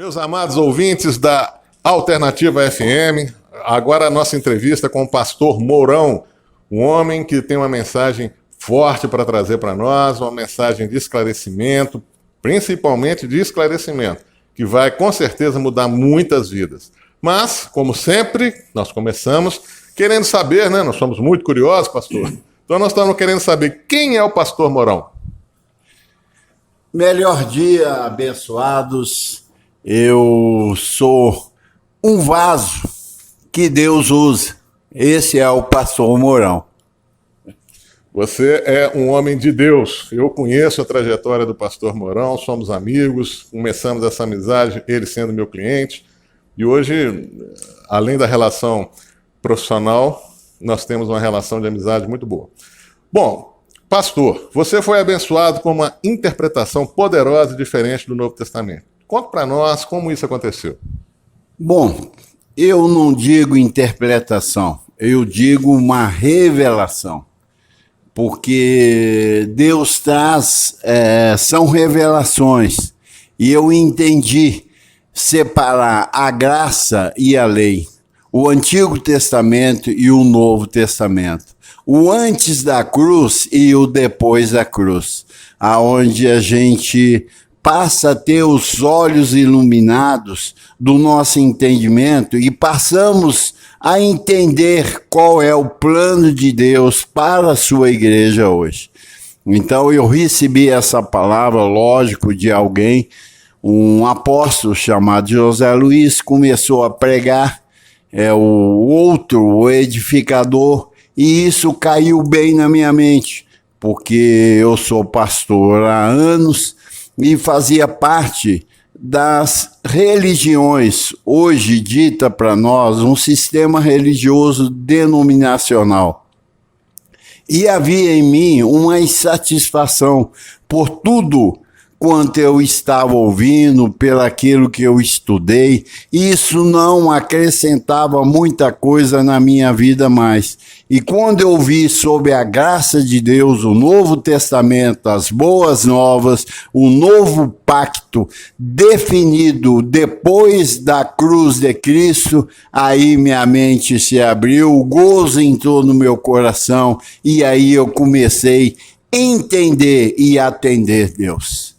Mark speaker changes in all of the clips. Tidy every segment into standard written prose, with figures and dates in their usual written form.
Speaker 1: Meus amados ouvintes da Alternativa FM, agora a nossa entrevista com o pastor Mourão, um homem que tem uma mensagem forte para trazer para nós, uma mensagem de esclarecimento, principalmente de esclarecimento, que vai com certeza mudar muitas vidas. Mas, como sempre, nós começamos querendo saber, né? Nós somos muito curiosos, pastor. Então nós estamos querendo saber quem é o pastor Mourão.
Speaker 2: Melhor dia, abençoados. Eu sou um vaso que Deus usa. Esse é o pastor Mourão.
Speaker 1: Você é um homem de Deus. Eu conheço a trajetória do pastor Mourão, somos amigos, começamos essa amizade, ele sendo meu cliente. E hoje, além da relação profissional, nós temos uma relação de amizade muito boa. Bom, pastor, você foi abençoado com uma interpretação poderosa e diferente do Novo Testamento. Conta para nós como isso aconteceu.
Speaker 2: Bom, eu não digo interpretação, eu digo uma revelação. Porque Deus traz, são revelações. E eu entendi separar a graça e a lei. O Antigo Testamento e o Novo Testamento. O antes da cruz e o depois da cruz. Aonde a gente passa a ter os olhos iluminados do nosso entendimento e passamos a entender qual é o plano de Deus para a sua igreja hoje. Então eu recebi essa palavra, lógico, de alguém, um apóstolo chamado José Luiz, começou a pregar, o edificador, e isso caiu bem na minha mente, porque eu sou pastor há anos, e fazia parte das religiões, hoje dita para nós, um sistema religioso denominacional. E havia em mim uma insatisfação por tudo quanto eu estava ouvindo, pelaquilo que eu estudei. Isso não acrescentava muita coisa na minha vida mais. E quando eu vi sobre a graça de Deus, o Novo Testamento, as boas novas, o novo pacto definido depois da cruz de Cristo, aí minha mente se abriu, o gozo entrou no meu coração e aí eu comecei a entender e atender Deus.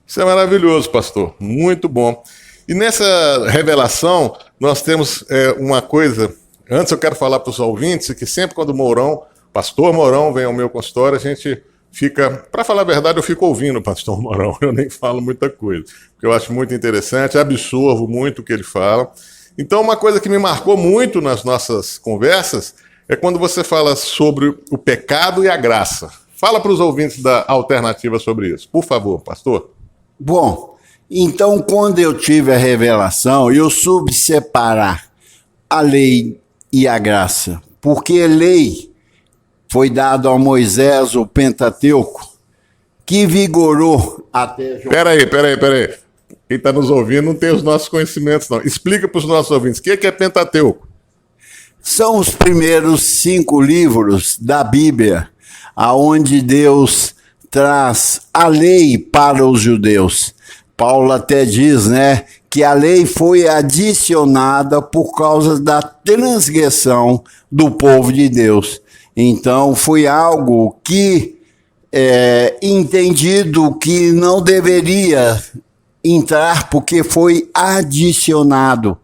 Speaker 1: Isso é maravilhoso, pastor. Muito bom. E nessa revelação, nós temos uma coisa. Antes eu quero falar para os ouvintes que sempre quando o pastor Mourão vem ao meu consultório, a gente fica, para falar a verdade, eu fico ouvindo o pastor Mourão. Eu nem falo muita coisa, porque eu acho muito interessante, absorvo muito o que ele fala. Então, uma coisa que me marcou muito nas nossas conversas é quando você fala sobre o pecado e a graça. Fala para os ouvintes da Alternativa sobre isso. Por favor, pastor.
Speaker 2: Bom, então quando eu tive a revelação, eu soube separar a lei e a graça, porque a lei foi dada a Moisés, o Pentateuco, que vigorou até...
Speaker 1: Peraí. Quem está nos ouvindo não tem os nossos conhecimentos, não. Explica para os nossos ouvintes, o que é Pentateuco?
Speaker 2: São os primeiros 5 livros da Bíblia, aonde Deus traz a lei para os judeus. Paulo até diz, né, que a lei foi adicionada por causa da transgressão do povo de Deus. Então, foi algo que entendido que não deveria entrar porque foi adicionado.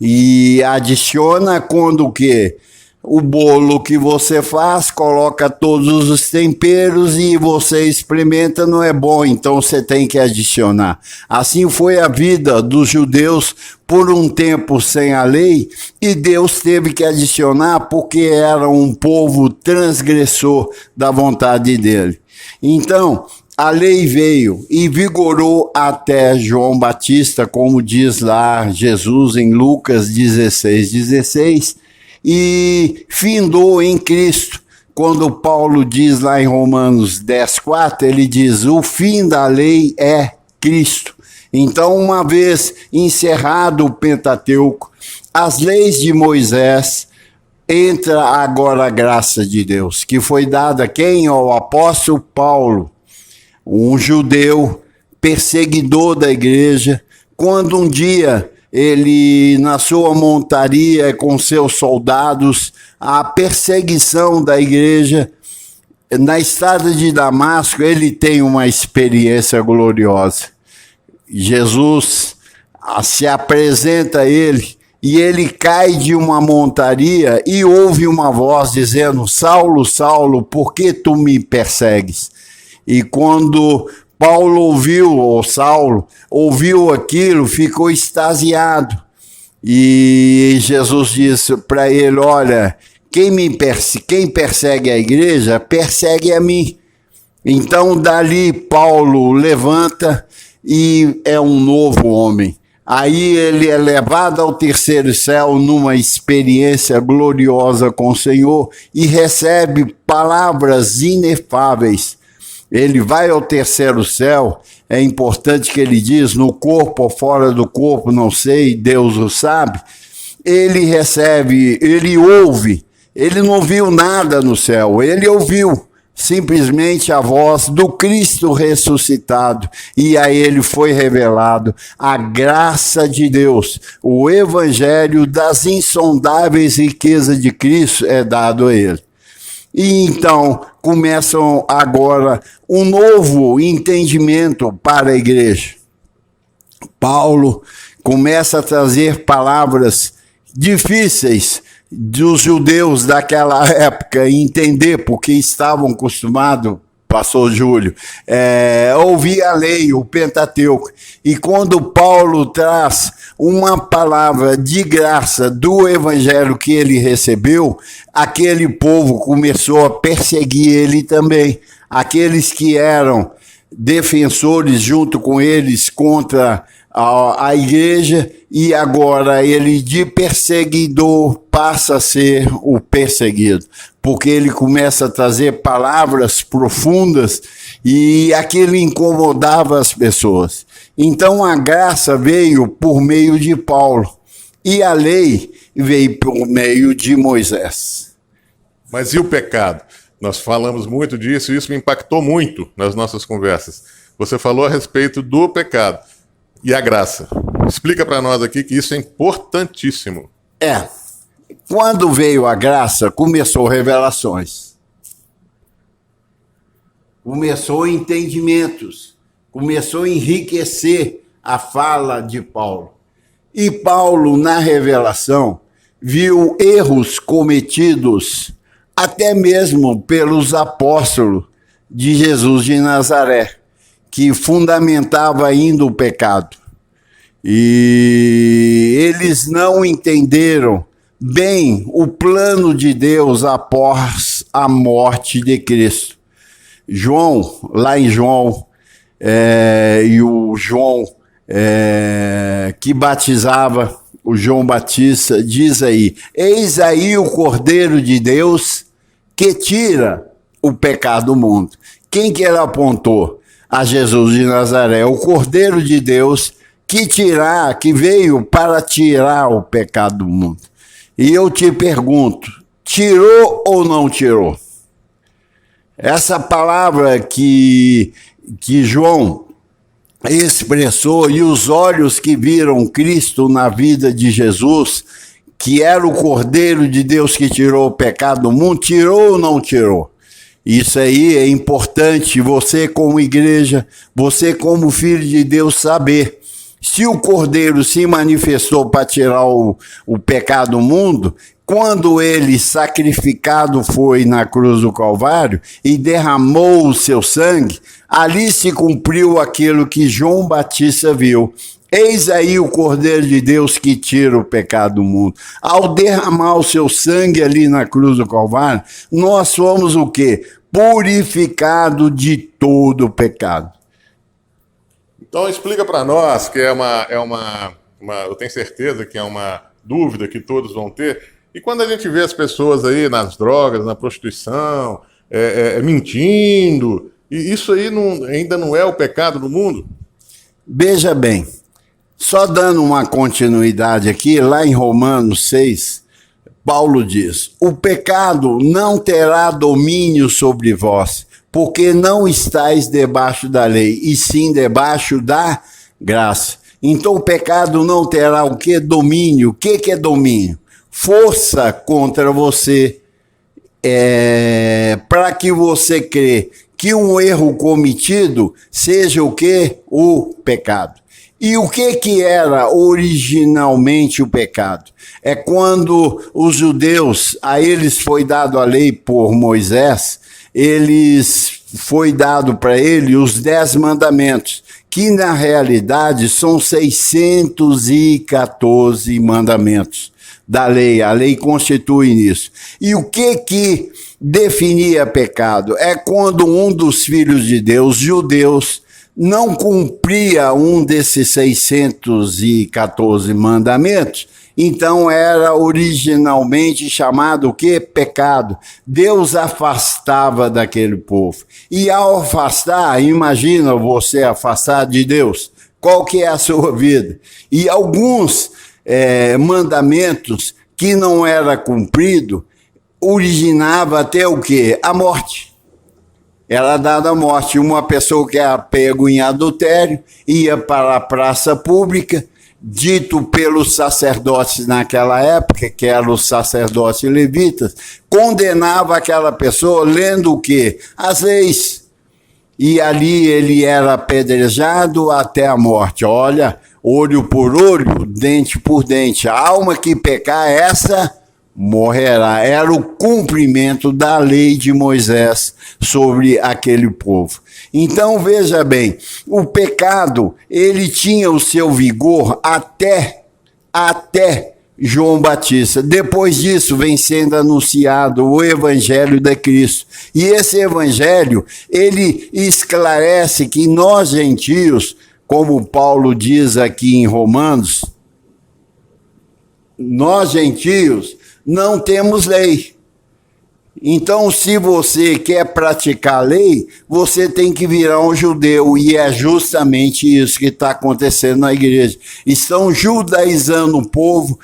Speaker 2: E adiciona quando o quê? O bolo que você faz, coloca todos os temperos e você experimenta, não é bom, então você tem que adicionar. Assim foi a vida dos judeus por um tempo sem a lei e Deus teve que adicionar porque era um povo transgressor da vontade dele. Então, a lei veio e vigorou até João Batista, como diz lá Jesus em Lucas 16:16, e findou em Cristo. Quando Paulo diz lá em Romanos 10:4, ele diz, o fim da lei é Cristo. Então, uma vez encerrado o Pentateuco, as leis de Moisés, entra agora a graça de Deus, que foi dada a quem? Ao apóstolo Paulo, um judeu, perseguidor da igreja, quando um dia ele, na sua montaria com seus soldados, a perseguição da igreja, na estrada de Damasco, ele tem uma experiência gloriosa. Jesus se apresenta a ele e ele cai de uma montaria e ouve uma voz dizendo: Saulo, Saulo, por que tu me persegues? E quando Paulo ouviu, ou Saulo, ouviu aquilo, ficou extasiado. E Jesus disse para ele: olha, quem persegue a igreja, persegue a mim. Então, dali, Paulo levanta e é um novo homem. Aí ele é levado ao terceiro céu numa experiência gloriosa com o Senhor e recebe palavras inefáveis. Ele vai ao terceiro céu, é importante que ele diz, no corpo ou fora do corpo, não sei, Deus o sabe. Ele recebe, ele ouve, ele não viu nada no céu, ele ouviu simplesmente a voz do Cristo ressuscitado, e a ele foi revelado a graça de Deus, o evangelho das insondáveis riquezas de Cristo é dado a ele. E então começam agora um novo entendimento para a igreja. Paulo começa a trazer palavras difíceis dos judeus daquela época entender, porque estavam acostumados, pastor Júlio, ouvir a lei, o Pentateuco. E quando Paulo traz uma palavra de graça do evangelho que ele recebeu, aquele povo começou a perseguir ele também. Aqueles que eram defensores junto com eles contra a igreja, e agora ele de perseguidor passa a ser o perseguido, porque ele começa a trazer palavras profundas e aquilo incomodava as pessoas. Então a graça veio por meio de Paulo e a lei veio por meio de Moisés.
Speaker 1: Mas e o pecado? Nós falamos muito disso e isso me impactou muito nas nossas conversas. Você falou a respeito do pecado e a graça. Explica para nós aqui que isso é importantíssimo.
Speaker 2: Quando veio a graça, começou revelações. Começou entendimentos. Começou a enriquecer a fala de Paulo. E Paulo, na revelação, viu erros cometidos até mesmo pelos apóstolos de Jesus de Nazaré, que fundamentava ainda o pecado. E eles não entenderam bem o plano de Deus após a morte de Cristo. João, lá em João, e o João que batizava, o João Batista, diz aí: eis aí o Cordeiro de Deus que tira o pecado do mundo. Quem que ele apontou? A Jesus de Nazaré, o Cordeiro de Deus que veio para tirar o pecado do mundo. E eu te pergunto, tirou ou não tirou? Essa palavra que João expressou, e os olhos que viram Cristo na vida de Jesus, que era o Cordeiro de Deus que tirou o pecado do mundo, tirou ou não tirou? Isso aí é importante, você como igreja, você como filho de Deus saber. Se o Cordeiro se manifestou para tirar o pecado do mundo, quando ele sacrificado foi na cruz do Calvário e derramou o seu sangue, ali se cumpriu aquilo que João Batista viu. Eis aí o Cordeiro de Deus que tira o pecado do mundo. Ao derramar o seu sangue ali na cruz do Calvário, nós somos o quê? Purificado de todo o pecado.
Speaker 1: Então explica para nós, que eu tenho certeza que é uma dúvida que todos vão ter. E quando a gente vê as pessoas aí nas drogas, na prostituição, mentindo, e isso aí ainda não é o pecado do mundo?
Speaker 2: Veja bem, só dando uma continuidade aqui, lá em Romanos 6, Paulo diz: o pecado não terá domínio sobre vós, porque não estáis debaixo da lei, e sim debaixo da graça. Então o pecado não terá o que? Domínio. O que é domínio? Força contra você, para que você crê que um erro cometido seja o que? O pecado. E o que era originalmente o pecado? É quando os judeus, a eles foi dado a lei por Moisés, foi dado para ele os 10 mandamentos, que na realidade são 614 mandamentos da lei. A lei constitui isso. E o que definia pecado? É quando um dos filhos de Deus, judeus, não cumpria um desses 614 mandamentos, então era originalmente chamado o quê? Pecado. Deus afastava daquele povo. E ao afastar, imagina você afastar de Deus, qual que é a sua vida? E alguns mandamentos que não era cumprido, originava até o quê? A morte. Era dada a morte. Uma pessoa que era pego em adultério ia para a praça pública, dito pelos sacerdotes naquela época, que eram os sacerdotes levitas, condenava aquela pessoa lendo o quê? As leis. E ali ele era apedrejado até a morte. Olha, olho por olho, dente por dente. A alma que pecar, essa morrerá. Era o cumprimento da lei de Moisés sobre aquele povo. Então, veja bem, o pecado, ele tinha o seu vigor até João Batista. Depois disso, vem sendo anunciado o Evangelho de Cristo. E esse Evangelho, ele esclarece que nós, gentios, como Paulo diz aqui em Romanos, nós, gentios, não temos lei. Então, se você quer praticar a lei, você tem que virar um judeu, e é justamente isso que está acontecendo na igreja. Estão judaizando o povo,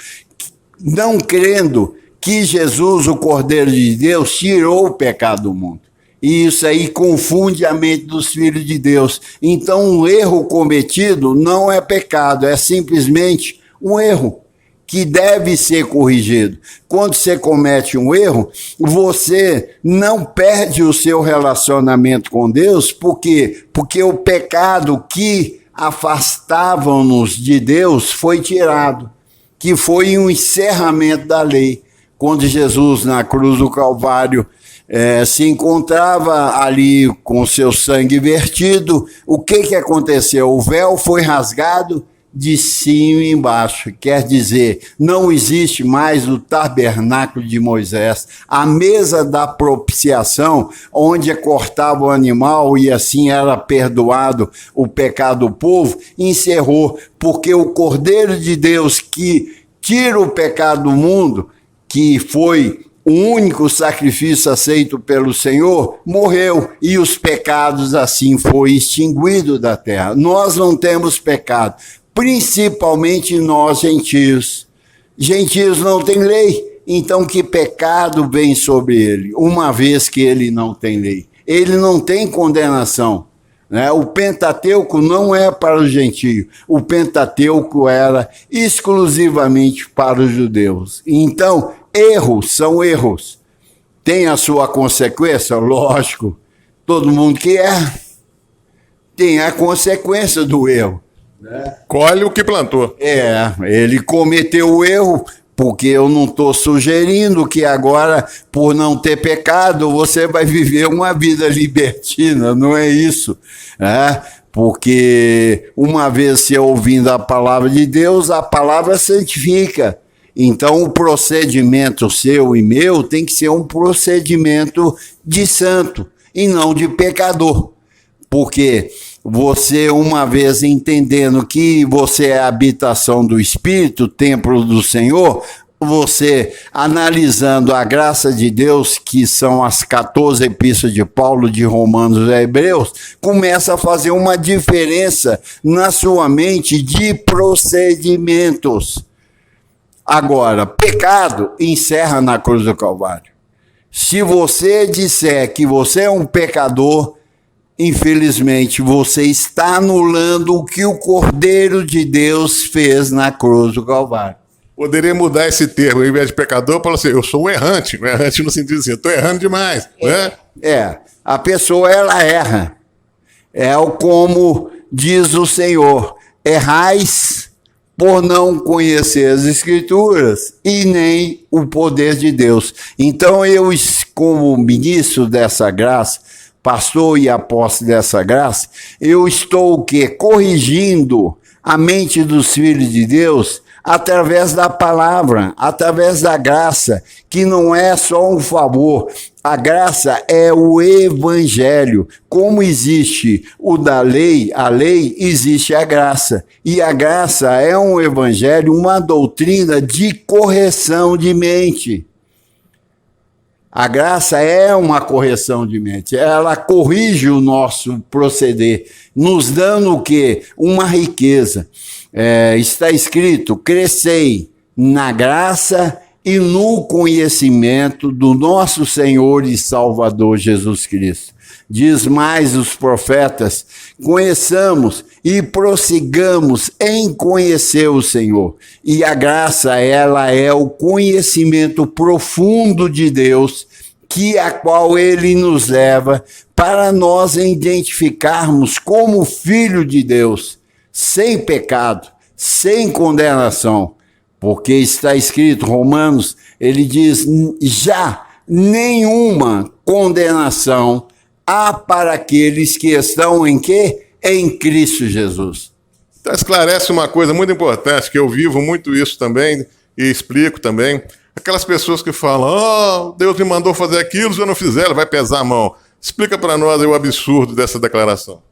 Speaker 2: não crendo que Jesus, o Cordeiro de Deus, tirou o pecado do mundo. E isso aí confunde a mente dos filhos de Deus. Então, um erro cometido não é pecado, é simplesmente um erro que deve ser corrigido. Quando você comete um erro, você não perde o seu relacionamento com Deus, porque o pecado que afastavam-nos de Deus foi tirado, que foi um encerramento da lei. Quando Jesus, na cruz do Calvário, se encontrava ali com seu sangue vertido, o que aconteceu? O véu foi rasgado de cima e embaixo, quer dizer, não existe mais o tabernáculo de Moisés, a mesa da propiciação, onde cortava o animal e assim era perdoado o pecado do povo, encerrou, porque o Cordeiro de Deus que tira o pecado do mundo, que foi o único sacrifício aceito pelo Senhor, morreu, e os pecados assim foi extinguido da terra. Nós não temos pecado, principalmente nós, gentios. Gentios não têm lei, então que pecado vem sobre ele, uma vez que ele não tem lei? Ele não tem condenação, né? O Pentateuco não é para os gentios, o Pentateuco era exclusivamente para os judeus. Então, erros são erros. Tem a sua consequência? Lógico, todo mundo que erra tem a consequência do erro.
Speaker 1: Colhe o que plantou.
Speaker 2: Ele cometeu o erro, porque eu não estou sugerindo que agora, por não ter pecado, você vai viver uma vida libertina, não é isso. Porque uma vez se ouvindo a palavra de Deus, a palavra santifica. Então o procedimento seu e meu tem que ser um procedimento de santo e não de pecador. Porque você, uma vez entendendo que você é a habitação do Espírito, templo do Senhor, você analisando a graça de Deus, que são as 14 epístolas de Paulo, de Romanos e Hebreus, começa a fazer uma diferença na sua mente de procedimentos. Agora, pecado encerra na cruz do Calvário. Se você disser que você é um pecador, infelizmente, você está anulando o que o Cordeiro de Deus fez na cruz do Calvário.
Speaker 1: Poderia mudar esse termo, ao invés de pecador, falar assim, eu sou um errante no sentido assim, eu estou errando demais. Né?
Speaker 2: A pessoa, ela erra. É como diz o Senhor, errais por não conhecer as Escrituras e nem o poder de Deus. Então eu, como ministro dessa graça, pastor e apóstolo dessa graça, eu estou o quê? Corrigindo a mente dos filhos de Deus através da palavra, através da graça, que não é só um favor. A graça é o evangelho. Como existe o da lei, a lei, existe a graça. E a graça é um evangelho, uma doutrina de correção de mente. A graça é uma correção de mente. Ela corrige o nosso proceder, nos dando o quê? Uma riqueza. Está escrito, crescei na graça e no conhecimento do nosso Senhor e Salvador Jesus Cristo. Diz mais os profetas, conheçamos e prossigamos em conhecer o Senhor. E a graça, ela é o conhecimento profundo de Deus, a qual ele nos leva para nós identificarmos como filho de Deus, sem pecado, sem condenação. Porque está escrito, Romanos, ele diz, já nenhuma condenação há para aqueles que estão em quê? Em Cristo Jesus.
Speaker 1: Então esclarece uma coisa muito importante, que eu vivo muito isso também, e explico também. Aquelas pessoas que falam, Deus me mandou fazer aquilo, se eu não fizer, vai pesar a mão. Explica para nós aí o absurdo dessa declaração.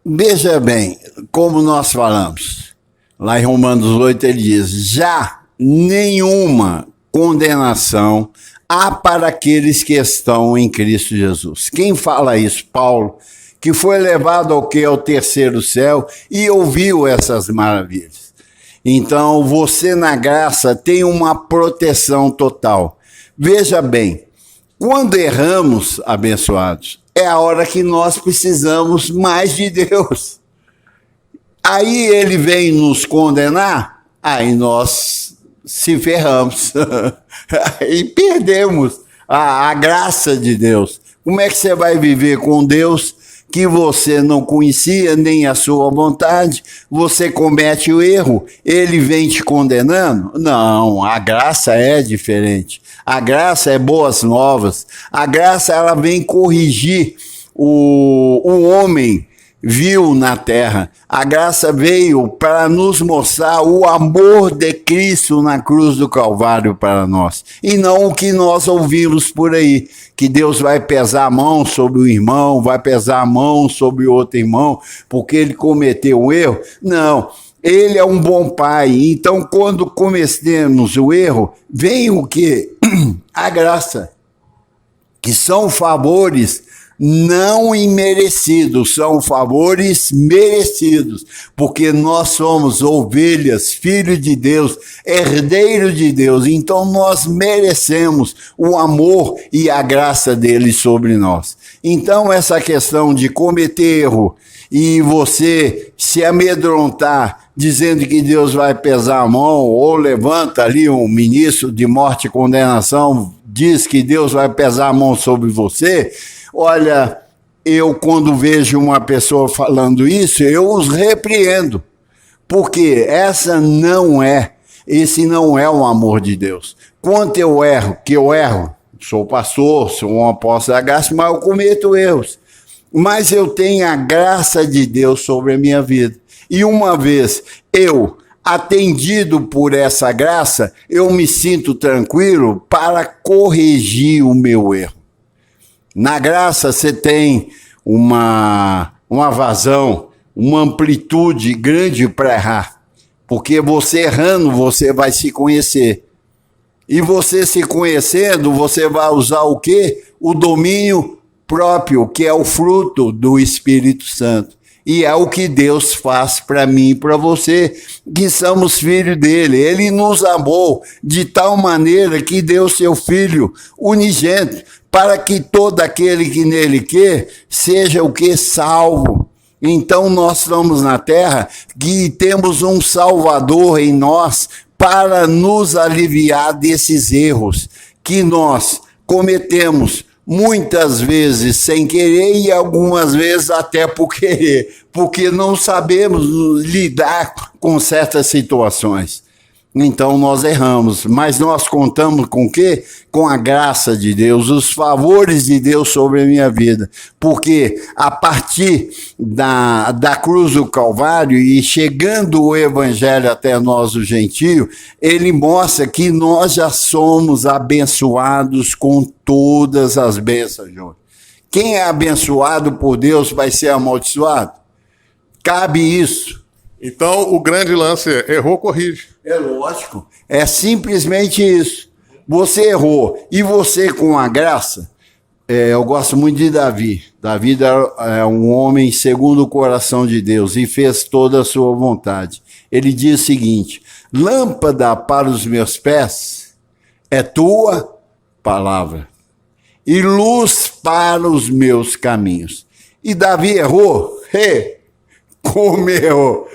Speaker 2: Veja bem, como nós falamos, lá em Romanos 8 ele diz, já nenhuma condenação há para aqueles que estão em Cristo Jesus. Quem fala isso? Paulo, que foi levado ao terceiro céu e ouviu essas maravilhas. Então, você na graça tem uma proteção total. Veja bem, quando erramos, abençoados, é a hora que nós precisamos mais de Deus. Aí ele vem nos condenar, aí nós se ferramos. Aí perdemos a graça de Deus. Como é que você vai viver com Deus que você não conhecia nem a sua vontade? Você comete o erro, ele vem te condenando? Não, a graça é diferente. A graça é boas novas. A graça, ela vem corrigir o homem vil na terra. A graça veio para nos mostrar o amor de Cristo na cruz do Calvário para nós. E não o que nós ouvimos por aí, que Deus vai pesar a mão sobre o irmão, vai pesar a mão sobre o outro irmão, porque ele cometeu um erro. Não, ele é um bom pai. Então, quando cometemos o erro, vem o quê? A graça, que são favores não imerecidos, são favores merecidos, porque nós somos ovelhas, filhos de Deus, herdeiros de Deus, então nós merecemos o amor e a graça dele sobre nós. Então essa questão de cometer erro e você se amedrontar dizendo que Deus vai pesar a mão, ou levanta ali um ministro de morte e condenação, diz que Deus vai pesar a mão sobre você. Olha, eu quando vejo uma pessoa falando isso, eu os repreendo, porque esse não é o amor de Deus. Quanto eu erro, sou pastor, sou um apóstolo da graça, mas eu cometo erros. Mas eu tenho a graça de Deus sobre a minha vida. E uma vez eu, atendido por essa graça, eu me sinto tranquilo para corrigir o meu erro. Na graça você tem uma vazão, uma amplitude grande para errar. Porque você errando, você vai se conhecer. E você se conhecendo, você vai usar o quê? O domínio próprio, que é o fruto do Espírito Santo. E é o que Deus faz para mim e para você, que somos filhos dele. Ele nos amou de tal maneira que deu seu Filho unigênito, para que todo aquele que nele quer seja o que? Salvo. Então nós estamos na terra e temos um Salvador em nós para nos aliviar desses erros que nós cometemos muitas vezes sem querer e algumas vezes até por querer, porque não sabemos lidar com certas situações. Então nós erramos, mas nós contamos com o quê? Com a graça de Deus, os favores de Deus sobre a minha vida. Porque a partir da cruz do Calvário e chegando o Evangelho até nós, o gentio, ele mostra que nós já somos abençoados com todas as bênçãos, João. Quem é abençoado por Deus vai ser amaldiçoado? Cabe isso.
Speaker 1: Então, o grande lance é: errou, corrige.
Speaker 2: É lógico. É simplesmente isso. Você errou. E você, com a graça, eu gosto muito de Davi. Davi é um homem segundo o coração de Deus e fez toda a sua vontade. Ele diz o seguinte: lâmpada para os meus pés é tua palavra e luz para os meus caminhos. E Davi errou? Como errou?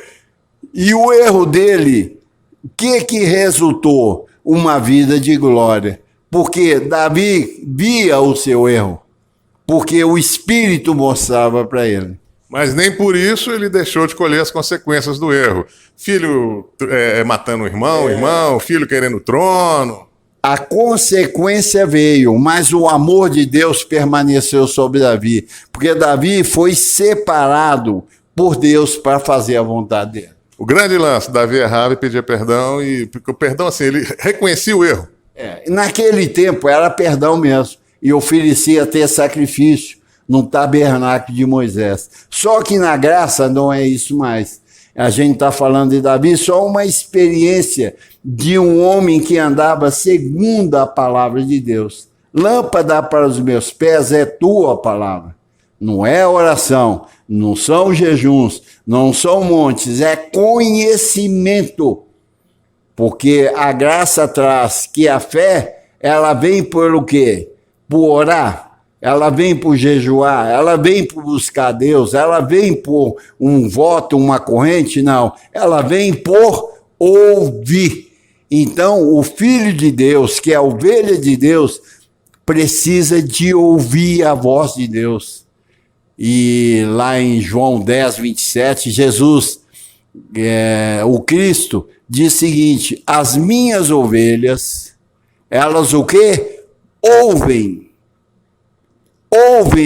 Speaker 2: E o erro dele, o que resultou? Uma vida de glória. Porque Davi via o seu erro. Porque o Espírito mostrava para ele.
Speaker 1: Mas nem por isso ele deixou de colher as consequências do erro. Filho matando o irmão, filho querendo o trono.
Speaker 2: A consequência veio, mas o amor de Deus permaneceu sobre Davi. Porque Davi foi separado por Deus para fazer a vontade dele.
Speaker 1: O grande lance: Davi errava e pedia perdão, e porque o perdão, assim, ele reconhecia o erro.
Speaker 2: Naquele tempo era perdão mesmo, e oferecia até sacrifício no tabernáculo de Moisés. Só que na graça não é isso mais. A gente está falando de Davi, só uma experiência de um homem que andava segundo a palavra de Deus. Lâmpada para os meus pés é tua palavra. Não é oração, não são jejuns, não são montes, é conhecimento. Porque a graça traz que a fé, ela vem por o quê? Por orar, ela vem por jejuar, ela vem por buscar Deus, ela vem por um voto, uma corrente, não. Ela vem por ouvir. Então, o Filho de Deus, que é a ovelha de Deus, precisa de ouvir a voz de Deus. E lá em João 10, 27, Jesus, o Cristo, diz o seguinte: as minhas ovelhas, elas o quê? Ouvem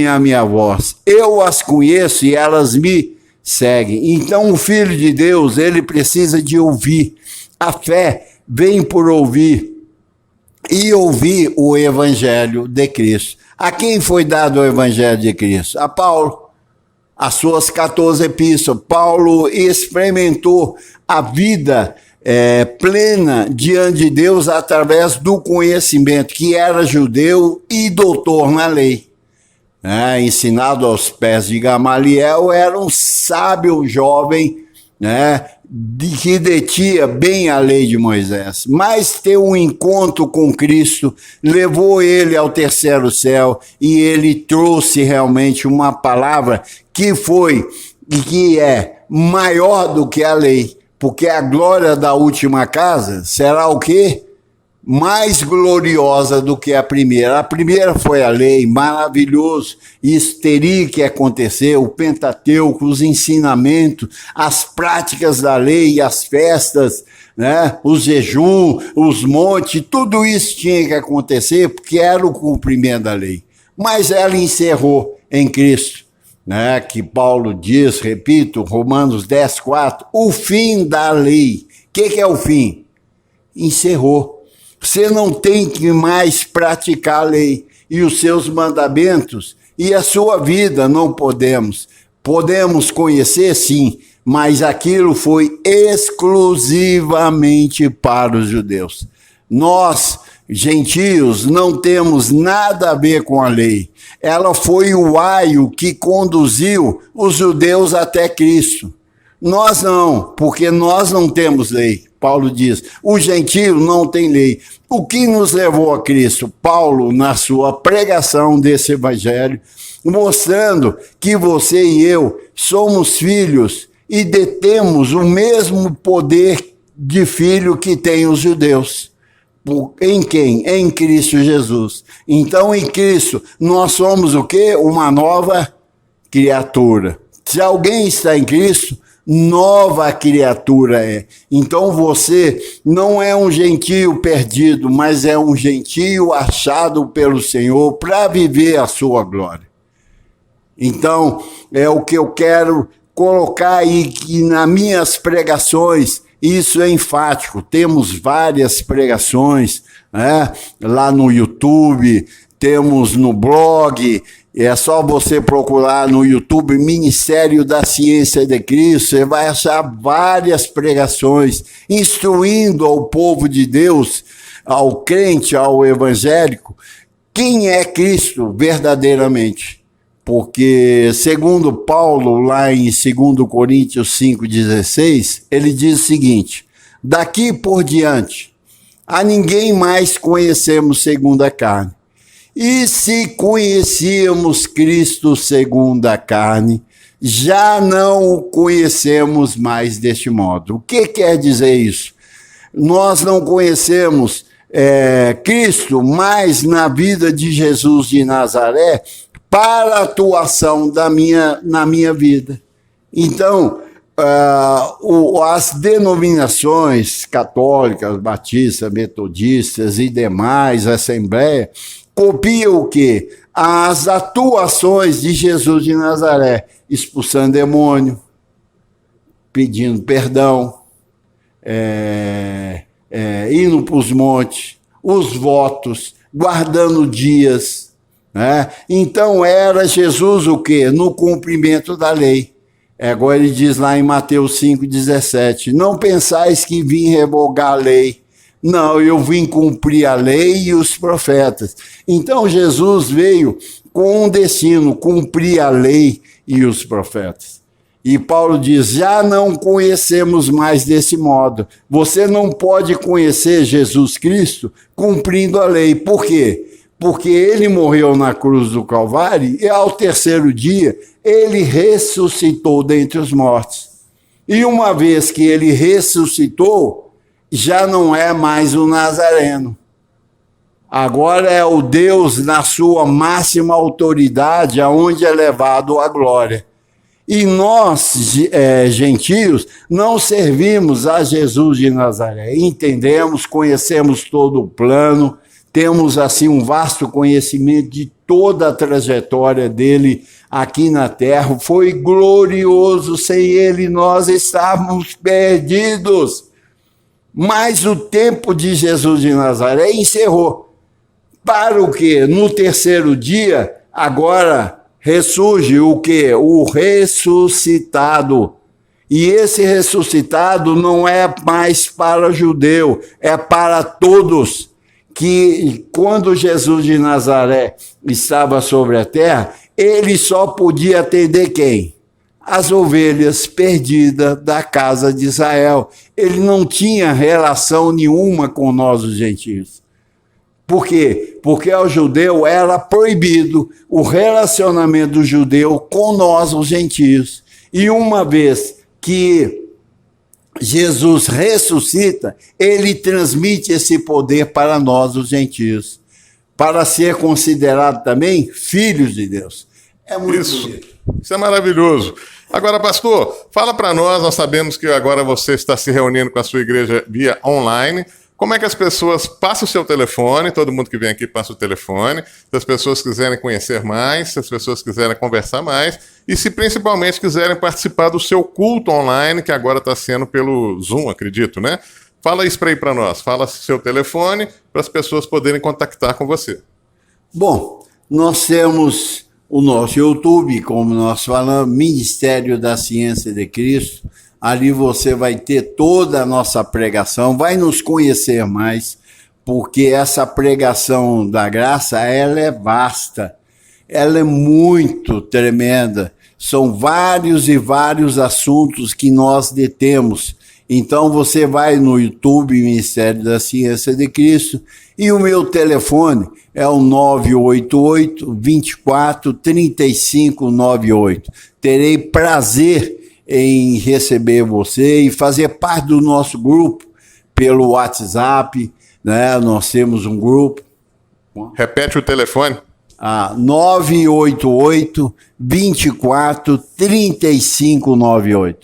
Speaker 2: a minha voz, eu as conheço e elas me seguem. Então o Filho de Deus, ele precisa de ouvir. A fé vem por ouvir, e ouvir o Evangelho de Cristo. A quem foi dado o Evangelho de Cristo? A Paulo. As suas 14 epístolas. Paulo experimentou a vida plena diante de Deus através do conhecimento, que era judeu e doutor na lei. Ensinado aos pés de Gamaliel, era um sábio jovem, que detinha bem a lei de Moisés. Mas ter um encontro com Cristo levou ele ao terceiro céu, e ele trouxe realmente uma palavra que foi e que é maior do que a lei, porque a glória da última casa será o quê? Mais gloriosa do que a primeira. A primeira foi a lei, maravilhoso, isso teria que acontecer, o Pentateuco, os ensinamentos, as práticas da lei, as festas, os jejuns, os montes, tudo isso tinha que acontecer, porque era o cumprimento da lei. Mas ela encerrou em Cristo, que Paulo diz, repito, Romanos 10, 4, o fim da lei. O que é o fim? Encerrou. Você não tem que mais praticar a lei e os seus mandamentos e a sua vida, não podemos. Podemos conhecer, sim, mas aquilo foi exclusivamente para os judeus. Nós gentios, não temos nada a ver com a lei. Ela foi o aio que conduziu os judeus até Cristo. Nós não, porque nós não temos lei. Paulo diz, o gentio não tem lei. O que nos levou a Cristo? Paulo, na sua pregação desse evangelho, mostrando que você e eu somos filhos e detemos o mesmo poder de filho que tem os judeus. Em quem? Em Cristo Jesus. Então, em Cristo, nós somos o quê? Uma nova criatura. Se alguém está em Cristo, nova criatura é. Então, você não é um gentio perdido, mas é um gentio achado pelo Senhor para viver a sua glória. Então, é o que eu quero colocar aí, que nas minhas pregações, isso é enfático. Temos várias pregações, né? Lá no YouTube, temos no blog. É só você procurar no YouTube Ministério da Ciência de Cristo, você vai achar várias pregações instruindo ao povo de Deus, ao crente, ao evangélico, quem é Cristo verdadeiramente. Porque, segundo Paulo, lá em 2 Coríntios 5,16, ele diz o seguinte: daqui por diante, a ninguém mais conhecemos segundo a carne. E se conhecíamos Cristo segundo a carne, já não o conhecemos mais deste modo. O que quer dizer isso? Nós não conhecemos Cristo mais na vida de Jesus de Nazaré, para a atuação na minha vida. Então, as denominações católicas, batistas, metodistas e demais, assembleia, copiam o quê? As atuações de Jesus de Nazaré, expulsando demônio, pedindo perdão, indo para os montes, os votos, guardando dias. Então era Jesus o quê? No cumprimento da lei. Agora ele diz lá em Mateus 5,17, não pensais que vim revogar a lei. Não, eu vim cumprir a lei e os profetas. Então Jesus veio com um destino, cumprir a lei e os profetas. E Paulo diz, já não conhecemos mais desse modo. Você não pode conhecer Jesus Cristo cumprindo a lei. Por quê? Porque ele morreu na cruz do Calvário e ao terceiro dia ele ressuscitou dentre os mortos. E uma vez que ele ressuscitou, já não é mais o Nazareno. Agora é o Deus na sua máxima autoridade, aonde é levado à glória. E nós, gentios, não servimos a Jesus de Nazaré. Entendemos, conhecemos todo o plano, temos assim um vasto conhecimento de toda a trajetória dele aqui na terra. Foi glorioso, sem ele nós estávamos perdidos. Mas o tempo de Jesus de Nazaré encerrou. Para o quê? No terceiro dia, agora ressurge o quê? O ressuscitado. E esse ressuscitado não é mais para o judeu, é para todos. Que quando Jesus de Nazaré estava sobre a terra, ele só podia atender quem? As ovelhas perdidas da casa de Israel. Ele não tinha relação nenhuma com nós, os gentios. Por quê? Porque ao judeu era proibido o relacionamento do judeu com nós, os gentios. E uma vez que Jesus ressuscita, ele transmite esse poder para nós, os gentios, para ser considerado também filhos de Deus. É muito bonito.
Speaker 1: Isso é maravilhoso. Agora, pastor, fala para nós sabemos que agora você está se reunindo com a sua igreja via online. Como é que as pessoas passam o seu telefone, todo mundo que vem aqui passa o telefone, se as pessoas quiserem conhecer mais, se as pessoas quiserem conversar mais, e se principalmente quiserem participar do seu culto online, que agora está sendo pelo Zoom, acredito, né? Fala isso para nós, fala seu telefone para as pessoas poderem contactar com você.
Speaker 2: Bom, nós temos o nosso YouTube, como nós falamos, Ministério da Ciência de Cristo. Ali você vai ter toda a nossa pregação, vai nos conhecer mais. porque essa pregação da graça, ela é vasta, ela é muito tremenda. São vários e vários assuntos que nós detemos. Então você vai no YouTube, Ministério da Ciência de Cristo, e o meu telefone é o 988-24-3598. Terei prazer em receber você e fazer parte do nosso grupo pelo WhatsApp, né? Nós temos um grupo.
Speaker 1: Repete o telefone.
Speaker 2: 988-24-3598.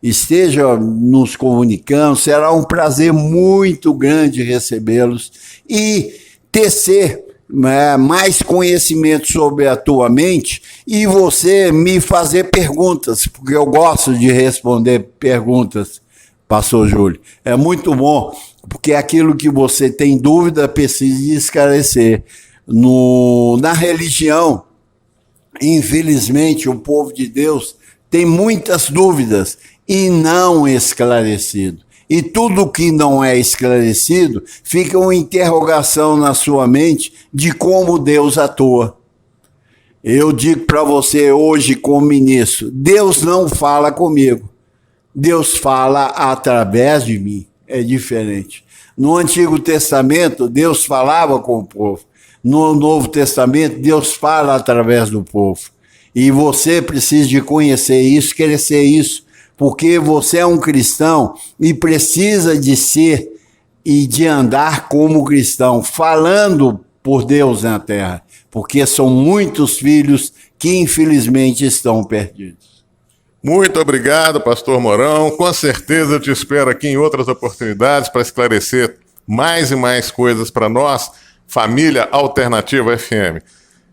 Speaker 2: Esteja nos comunicando, será um prazer muito grande recebê-los e tecer mais conhecimento sobre a tua mente e você me fazer perguntas, porque eu gosto de responder perguntas, Pastor Júlio. É muito bom, porque aquilo que você tem dúvida precisa esclarecer. Na religião, infelizmente, o povo de Deus tem muitas dúvidas e não esclarecido. E tudo que não é esclarecido fica uma interrogação na sua mente de como Deus atua. Eu digo para você hoje como ministro, Deus não fala comigo. Deus fala através de mim. É diferente. No Antigo Testamento, Deus falava com o povo. No Novo Testamento, Deus fala através do povo. E você precisa de conhecer isso, crescer isso, porque você é um cristão e precisa de ser e de andar como cristão, falando por Deus na terra, porque são muitos filhos que infelizmente estão perdidos.
Speaker 1: Muito obrigado, Pastor Mourão. Com certeza eu te espero aqui em outras oportunidades para esclarecer mais e mais coisas para nós, Família Alternativa FM.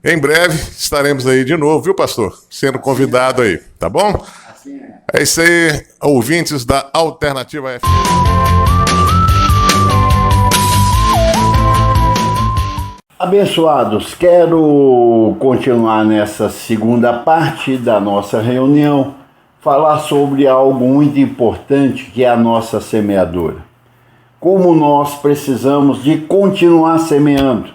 Speaker 1: Em breve estaremos aí de novo, viu, pastor? Sendo convidado aí, tá bom? Assim é. É isso aí, ouvintes da Alternativa FM.
Speaker 2: Abençoados, quero continuar nessa segunda parte da nossa reunião, falar sobre algo muito importante que é a nossa semeadura. Como nós precisamos de continuar semeando,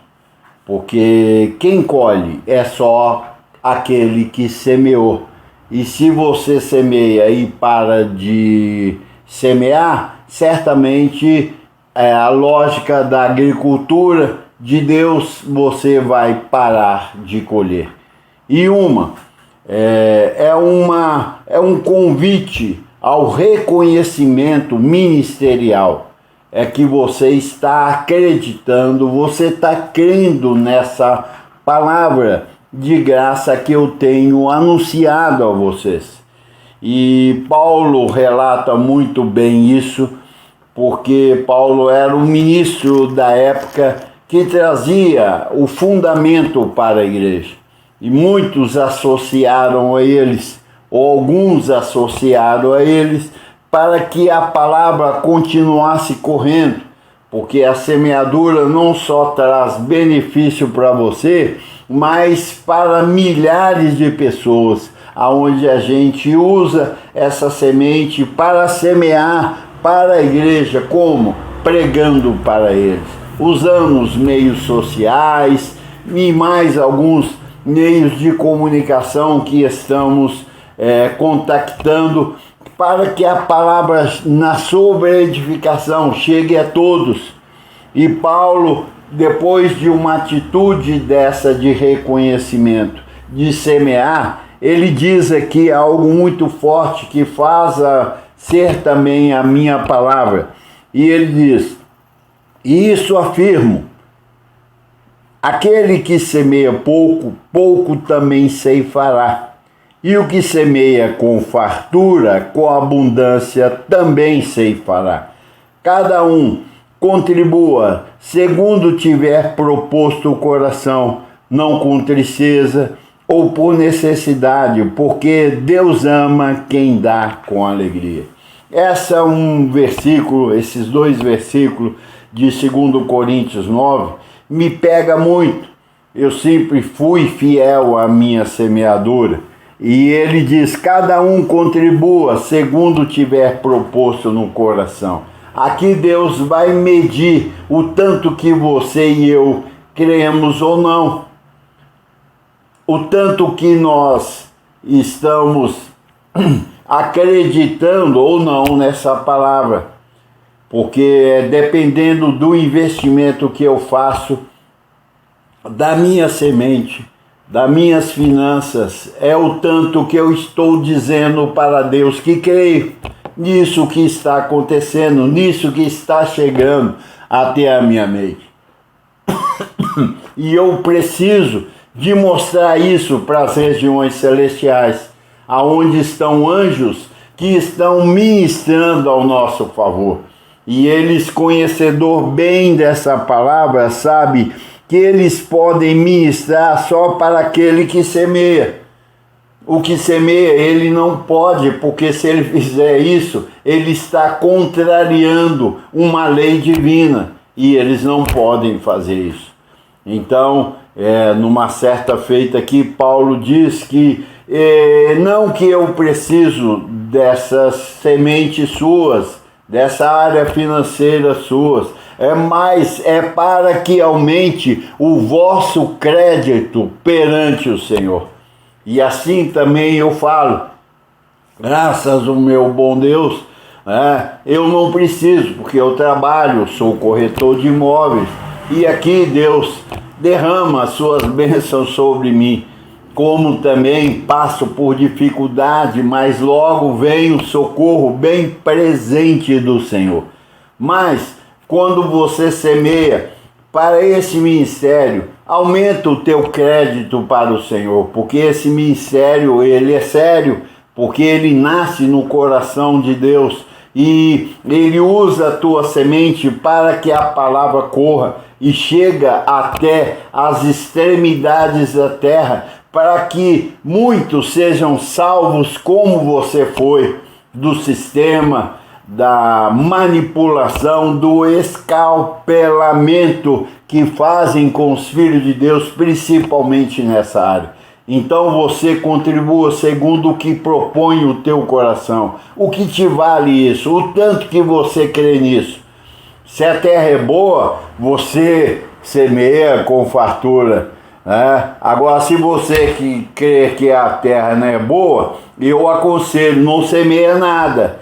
Speaker 2: porque quem colhe é só aquele que semeou. E se você semeia e para de semear, certamente a lógica da agricultura de Deus você vai parar de colher. E é um convite ao reconhecimento ministerial. É que você está acreditando, você está crendo nessa palavra de graça que eu tenho anunciado a vocês. E Paulo relata muito bem isso, porque Paulo era um ministro da época que trazia o fundamento para a igreja. E muitos associaram a eles, ou alguns associaram a eles, para que a palavra continuasse correndo, porque a semeadura não só traz benefício para você, mas para milhares de pessoas, aonde a gente usa essa semente para semear para a igreja, como? Pregando para eles, usando os meios sociais e mais alguns meios de comunicação que estamos contactando, para que a palavra na sobre-edificação chegue a todos. E Paulo, depois de uma atitude dessa de reconhecimento, de semear, ele diz aqui algo muito forte que faz ser também a minha palavra. E ele diz, e isso afirmo, aquele que semeia pouco, pouco também ceifará. E o que semeia com fartura, com abundância, também ceifará. Cada um contribua segundo tiver proposto o coração, não com tristeza ou por necessidade, porque Deus ama quem dá com alegria. Esse é um versículo, esses dois versículos de 2 Coríntios 9, me pega muito. Eu sempre fui fiel à minha semeadura. E ele diz, cada um contribua segundo tiver proposto no coração. Aqui Deus vai medir o tanto que você e eu cremos ou não, o tanto que nós estamos acreditando ou não nessa palavra, porque dependendo do investimento que eu faço, da minha semente, das minhas finanças, é o tanto que eu estou dizendo para Deus que creio nisso que está acontecendo, nisso que está chegando até a minha mente. E eu preciso de mostrar isso para as regiões celestiais, aonde estão anjos que estão ministrando ao nosso favor. E eles, conhecedor bem dessa palavra, sabe que eles podem ministrar só para aquele que semeia. O que semeia, ele não pode, porque se ele fizer isso, ele está contrariando uma lei divina, e eles não podem fazer isso. Então, numa certa feita aqui, Paulo diz que não que eu preciso dessas sementes suas, dessa área financeira suas, mas é para que aumente o vosso crédito perante o Senhor. E assim também eu falo, graças ao meu bom Deus, eu não preciso, porque eu trabalho, sou corretor de imóveis, e aqui Deus derrama as suas bênçãos sobre mim, como também passo por dificuldade, mas logo vem o socorro bem presente do Senhor. Mas quando você semeia para esse ministério, aumenta o teu crédito para o Senhor, porque esse ministério, ele é sério, porque ele nasce no coração de Deus e ele usa a tua semente para que a palavra corra e chega até as extremidades da terra, para que muitos sejam salvos como você foi, do sistema, da manipulação, do escalpelamento que fazem com os filhos de Deus, principalmente nessa área. Então você contribua segundo o que propõe o teu coração. O que te vale isso? O tanto que você crê nisso. Se a terra é boa, você semeia com fartura. Agora, se você que crê que a terra não é boa, eu aconselho, não semeia nada,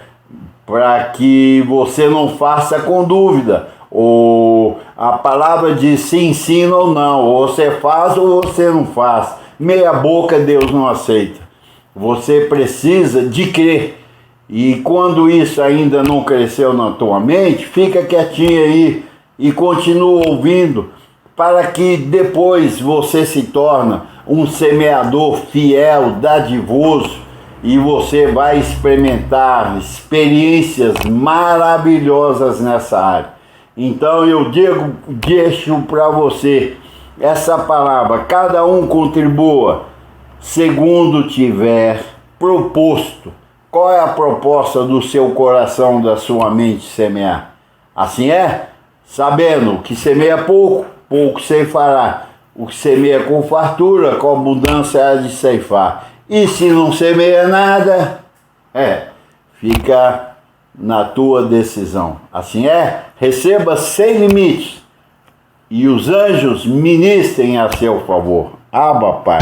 Speaker 2: para que você não faça com dúvida. Ou a palavra diz sim, sim ou não, ou você faz ou você não faz. Meia boca Deus não aceita. Você precisa de crer. E quando isso ainda não cresceu na tua mente, fica quietinho aí e continua ouvindo, para que depois você se torne um semeador fiel, dadivoso, e você vai experimentar experiências maravilhosas nessa área. Então eu deixo para você essa palavra, cada um contribua segundo tiver proposto. Qual é a proposta do seu coração, da sua mente semear? Assim é? Sabendo que semeia pouco, pouco ceifará. O que semeia com fartura, com abundância há de ceifar. E se não semeia nada, fica na tua decisão. Assim é? Receba sem limites. E os anjos ministrem a seu favor. Abba, Pai.